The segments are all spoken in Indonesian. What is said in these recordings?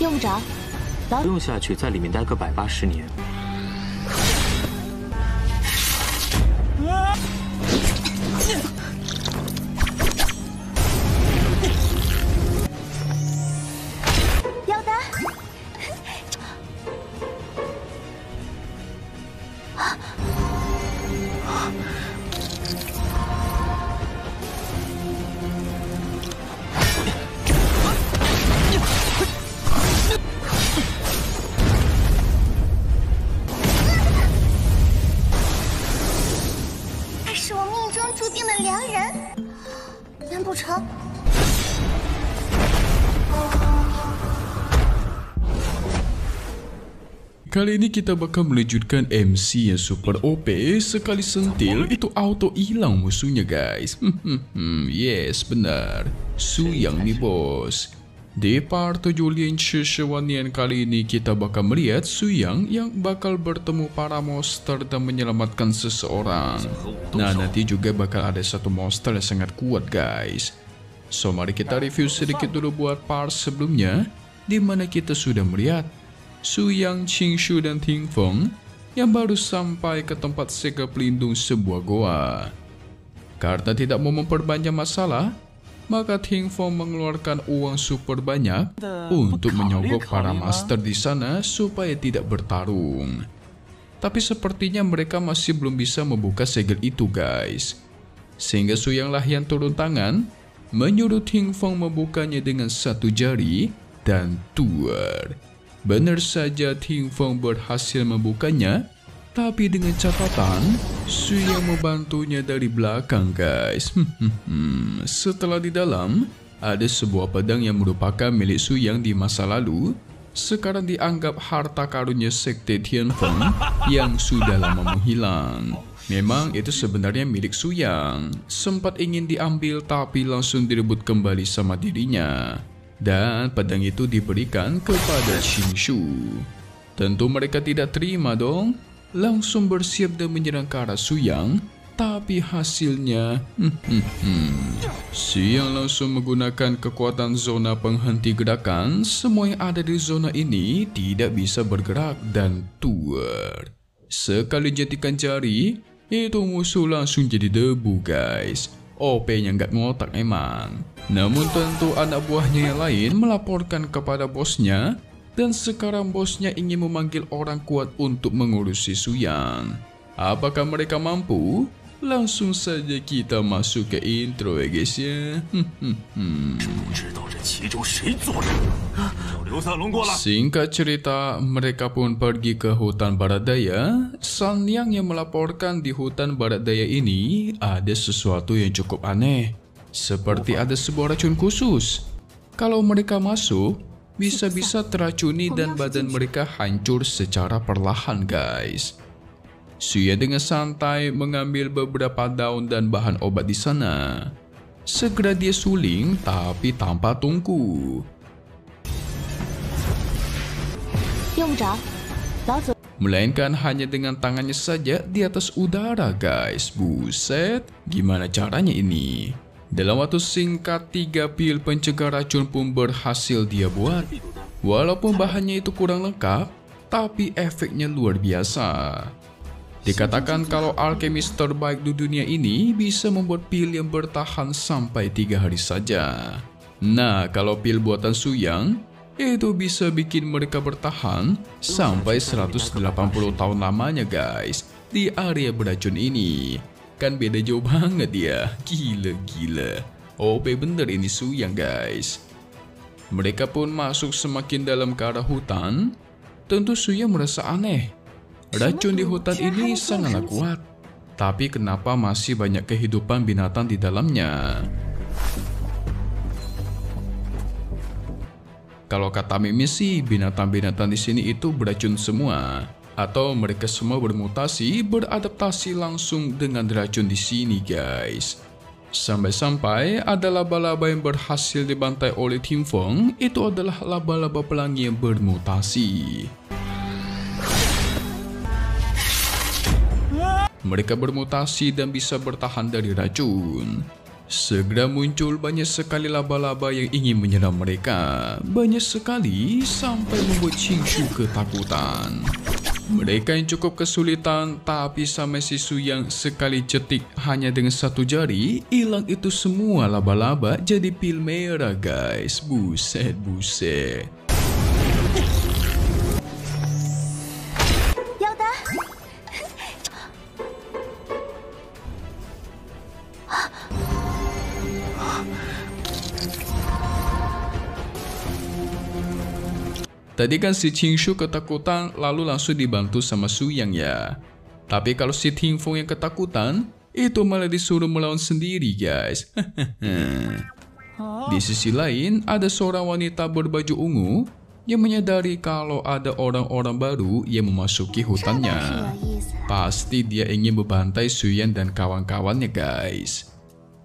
用不着，不用下去，在里面待个180年。妖丹，他是我命中注定的良人，难不成？ Kali ini kita bakal melanjutkan MC yang super OP. Sekali sentil itu auto hilang musuhnya guys. Yes benar, Su Yang nih bos. Di part 7 Lien Shishwanian kali ini kita bakal melihat Su Yang yang bakal bertemu para monster dan menyelamatkan seseorang. Nah nanti juga bakal ada satu monster yang sangat kuat guys. So mari kita review sedikit dulu buat part sebelumnya, dimana kita sudah melihat Su Yang, Qingshu, dan Ting Feng yang baru sampai ke tempat segel pelindung sebuah goa. Karena tidak mau memperbanyak masalah, maka Ting Feng mengeluarkan uang super banyak untuk menyogok para master di sana supaya tidak bertarung. Tapi sepertinya mereka masih belum bisa membuka segel itu guys. Sehingga Su Yang lah yang turun tangan, menyuruh Ting Feng membukanya dengan satu jari dan tuar. Benar saja Ting Feng berhasil membukanya, tapi dengan catatan Su Yang membantunya dari belakang guys. Setelah di dalam, ada sebuah pedang yang merupakan milik Su Yang di masa lalu, sekarang dianggap harta karunnya sekte Tianfeng yang sudah lama menghilang. Memang itu sebenarnya milik Su Yang, sempat ingin diambil tapi langsung direbut kembali sama dirinya. Dan pedang itu diberikan kepada Qingshu. Tentu mereka tidak terima dong, langsung bersiap dan menyerang ke arah Su Yang. Tapi hasilnya, Su Yang langsung menggunakan kekuatan zona penghenti gerakan. Semua yang ada di zona ini tidak bisa bergerak dan tuar. Sekali jentikan jari, itu musuh langsung jadi debu guys. OP-nya nggak ngotak emang. Namun tentu anak buahnya yang lain melaporkan kepada bosnya, dan sekarang bosnya ingin memanggil orang kuat untuk mengurusi Su Yang. Apakah mereka mampu? Langsung saja kita masuk ke intro ya guys ya. Singkat cerita, mereka pun pergi ke hutan barat daya. San Yang yang melaporkan di hutan barat daya ini ada sesuatu yang cukup aneh. Seperti ada sebuah racun khusus. Kalau mereka masuk, bisa-bisa teracuni dan badan mereka hancur secara perlahan guys. Su Yang dengan santai mengambil beberapa daun dan bahan obat di sana. Segera dia suling tapi tanpa tungku. Melainkan hanya dengan tangannya saja di atas udara guys. Buset, gimana caranya ini? Dalam waktu singkat 3 pil pencegah racun pun berhasil dia buat. Walaupun bahannya itu kurang lengkap, tapi efeknya luar biasa. Dikatakan kalau alkemis terbaik di dunia ini bisa membuat pil yang bertahan sampai 3 hari saja. Nah, kalau pil buatan Su Yang, itu bisa bikin mereka bertahan sampai 180 tahun lamanya guys di area beracun ini. Kan beda jauh banget ya. Gila. OP bener ini Su Yang guys. Mereka pun masuk semakin dalam ke arah hutan. Tentu Su Yang merasa aneh. Racun di hutan ini sangatlah kuat, tapi kenapa masih banyak kehidupan binatang di dalamnya? Kalau kata Mimi sih, binatang-binatang di sini itu beracun semua, atau mereka semua bermutasi, beradaptasi langsung dengan racun di sini, guys. Sampai-sampai ada laba-laba yang berhasil dibantai oleh Ting Feng. Itu adalah laba-laba pelangi yang bermutasi. Mereka bermutasi dan bisa bertahan dari racun. Segera muncul banyak sekali laba-laba yang ingin menyerang mereka. Banyak sekali sampai membuat Qingshu ketakutan. Mereka yang cukup kesulitan, tapi sama si Suyang sekali cetik hanya dengan satu jari, hilang itu semua laba-laba jadi pil merah guys. Buset, buset. Tadi kan si Qingshu ketakutan lalu langsung dibantu sama Suyang ya. Tapi kalau si Tingfeng yang ketakutan, itu malah disuruh melawan sendiri guys. Di sisi lain, ada seorang wanita berbaju ungu yang menyadari kalau ada orang-orang baru yang memasuki hutannya. Pasti dia ingin membantai Suyang dan kawan-kawannya guys.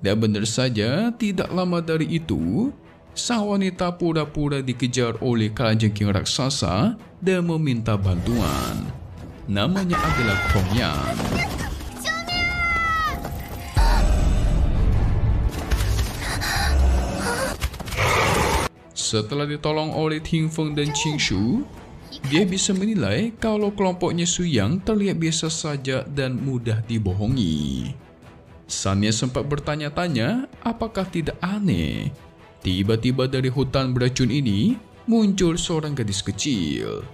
Dan benar saja, tidak lama dari itu, sang wanita pura-pura dikejar oleh kalajengking raksasa dan meminta bantuan. Namanya adalah Kongyan. Setelah ditolong oleh Tingfeng dan Qingshu, dia bisa menilai kalau kelompoknya Suyang terlihat biasa saja dan mudah dibohongi. Sanya sempat bertanya-tanya apakah tidak aneh. Tiba-tiba dari hutan beracun ini muncul seorang gadis kecil.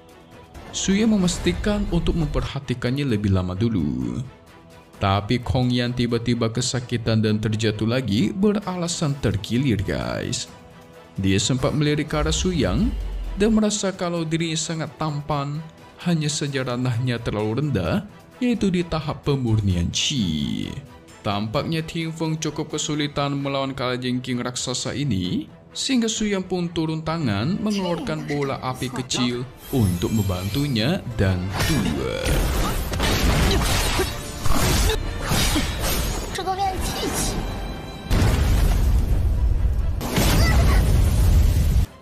Suyang memastikan untuk memperhatikannya lebih lama dulu. Tapi Kongyan tiba-tiba kesakitan dan terjatuh lagi beralasan terkilir guys. Dia sempat melirik ke arah Suyang dan merasa kalau dirinya sangat tampan, hanya saja ranahnya terlalu rendah, yaitu di tahap pemurnian Qi. Tampaknya Tingfeng cukup kesulitan melawan kalajengking raksasa ini, sehingga Suyang pun turun tangan mengeluarkan bola api kecil untuk membantunya dan dua.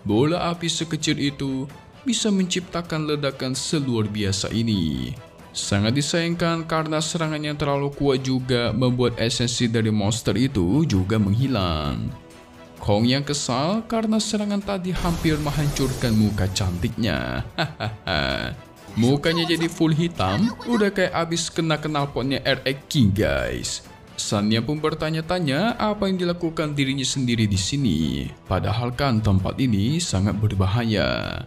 Bola api sekecil itu bisa menciptakan ledakan seluar biasa ini. Sangat disayangkan karena serangan yang terlalu kuat juga membuat esensi dari monster itu juga menghilang. Kong yang kesal karena serangan tadi hampir menghancurkan muka cantiknya. Mukanya jadi full hitam, udah kayak abis kena knalpotnya RX King guys. Sanya pun bertanya-tanya apa yang dilakukan dirinya sendiri di sini. Padahal kan tempat ini sangat berbahaya.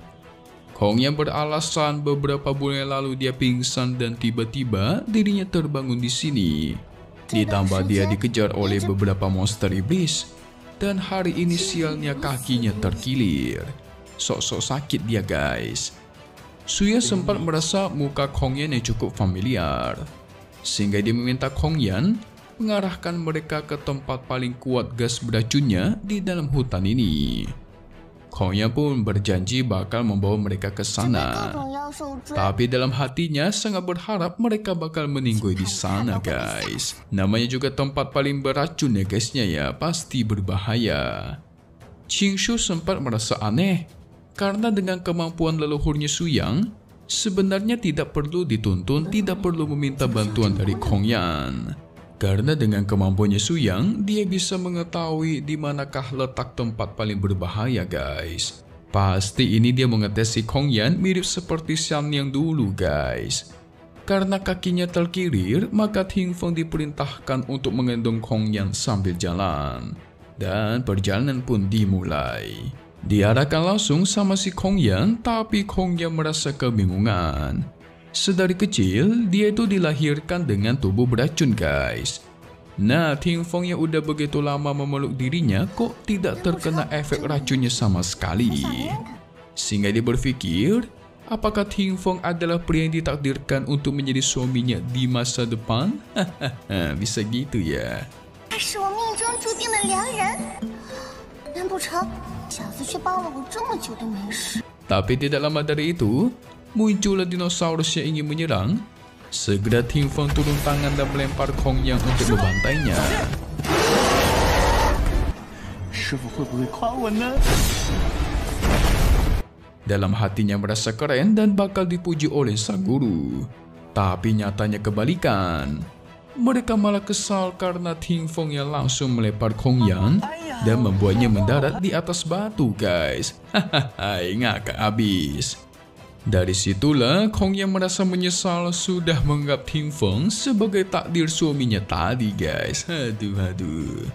Kong yang beralasan beberapa bulan lalu dia pingsan dan tiba-tiba dirinya terbangun di sini. Ditambah dia dikejar oleh beberapa monster iblis dan hari ini sialnya kakinya terkilir. Sok-sok sakit dia guys. Suyang sempat merasa muka Kongyan yang cukup familiar, sehingga dia meminta Kongyan mengarahkan mereka ke tempat paling kuat gas beracunnya di dalam hutan ini. Kongyan pun berjanji bakal membawa mereka ke sana. Tapi dalam hatinya sangat berharap mereka bakal meninggoy di sana guys. Namanya juga tempat paling beracun ya guysnya ya, pasti berbahaya. Qingshu sempat merasa aneh karena dengan kemampuan leluhurnya Suyang, sebenarnya tidak perlu dituntun, tidak perlu meminta bantuan dari Kongyan. Karena dengan kemampuannya Suyang, dia bisa mengetahui di manakah letak tempat paling berbahaya guys. Pasti ini dia mengetes si Kongyan mirip seperti Xian yang dulu guys. Karena kakinya terkilir, maka Tingfeng diperintahkan untuk menggendong Kongyan sambil jalan. Dan perjalanan pun dimulai. Diarahkan langsung sama si Kongyan, tapi Kongyan merasa kebingungan. Sedari kecil, dia itu dilahirkan dengan tubuh beracun guys. Nah, Tingfeng yang udah begitu lama memeluk dirinya kok tidak terkena efek racunnya sama sekali. Sehingga dia berpikir, apakah Tingfeng adalah pria yang ditakdirkan untuk menjadi suaminya di masa depan? Bisa gitu ya. Tapi tidak lama dari itu, muncullah dinosaurus yang ingin menyerang. Segera Tingfeng turun tangan dan melempar Kongyan untuk membantainya. Dalam hatinya merasa keren dan bakal dipuji oleh sang guru. Tapi nyatanya kebalikan. mereka malah kesal karena Ting Feng yang langsung melempar Kong Yan dan membuatnya mendarat di atas batu, guys. Hahaha, ngakak abis. Dari situlah Kong Yan merasa menyesal sudah menganggap Ting Feng sebagai takdir suaminya tadi, guys. Aduh.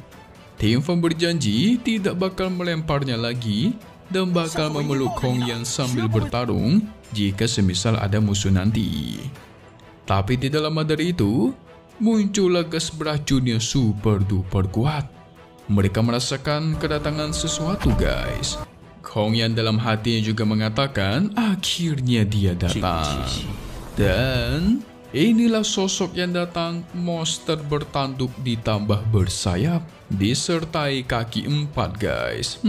Ting Feng berjanji tidak bakal melemparnya lagi dan bakal memeluk Kong Yan sambil bertarung jika semisal ada musuh nanti. Tapi tidak lama dari itu, muncullah gas beracun yang super duper kuat. Mereka merasakan kedatangan sesuatu, guys. Kong Yan dalam hatinya juga mengatakan akhirnya dia datang. Dan inilah sosok yang datang, monster bertanduk ditambah bersayap, disertai kaki 4, guys.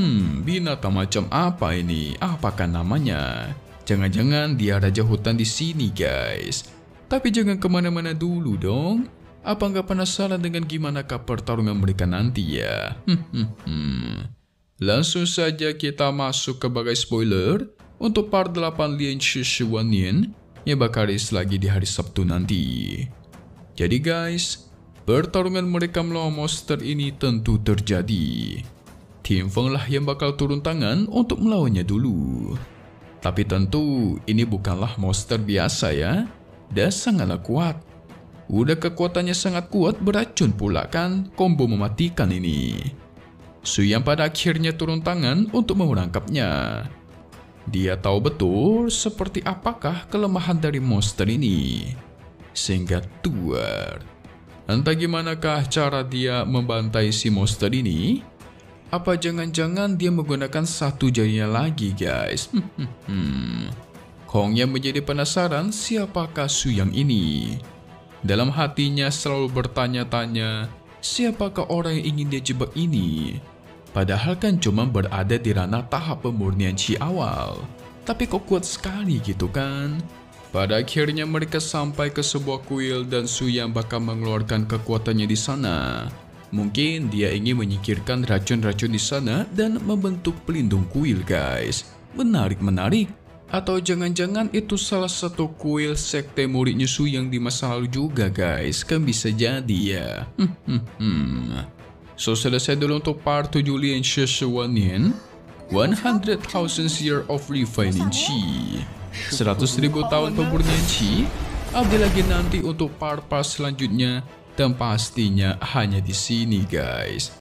Binatang macam apa ini? Apakah namanya? Jangan-jangan dia raja hutan di sini, guys. Tapi jangan kemana-mana dulu dong. Apa nggak penasaran dengan gimanakah pertarungan mereka nanti ya? Langsung saja kita masuk ke bagai spoiler untuk part 8 Lian Shishuan Nian yang bakal rilis lagi di hari Sabtu nanti. Jadi guys, pertarungan mereka melawan monster ini tentu terjadi. Ting Feng lah yang bakal turun tangan untuk melawannya dulu. Tapi tentu ini bukanlah monster biasa ya, dan sangatlah kuat. Udah kekuatannya sangat kuat, beracun pula kan, combo mematikan ini. Su Yang pada akhirnya turun tangan untuk merangkapnya. Dia tahu betul seperti apakah kelemahan dari monster ini, sehingga tuar. Entah gimanakah cara dia membantai si monster ini. Apa jangan-jangan dia menggunakan satu jarinya lagi, guys? Kong yang menjadi penasaran siapakah Su Yang ini. Dalam hatinya selalu bertanya-tanya, siapakah orang yang ingin dia jebak ini? Padahal kan cuma berada di ranah tahap pemurnian Qi awal. Tapi kok kuat sekali gitu kan? Pada akhirnya mereka sampai ke sebuah kuil dan Su Yang bakal mengeluarkan kekuatannya di sana. Mungkin dia ingin menyingkirkan racun-racun di sana dan membentuk pelindung kuil, guys. Menarik. Atau jangan-jangan itu salah satu kuil sekte muridnya Su Yang di masa lalu juga, guys. Kan bisa jadi ya. So selesai dulu untuk part 7 Lian Shishuan Nian. 100,000 year of refining Qi. 100.000 tahun pemurnian Qi. Update lagi nanti untuk part-part selanjutnya. Dan pastinya hanya di sini, guys.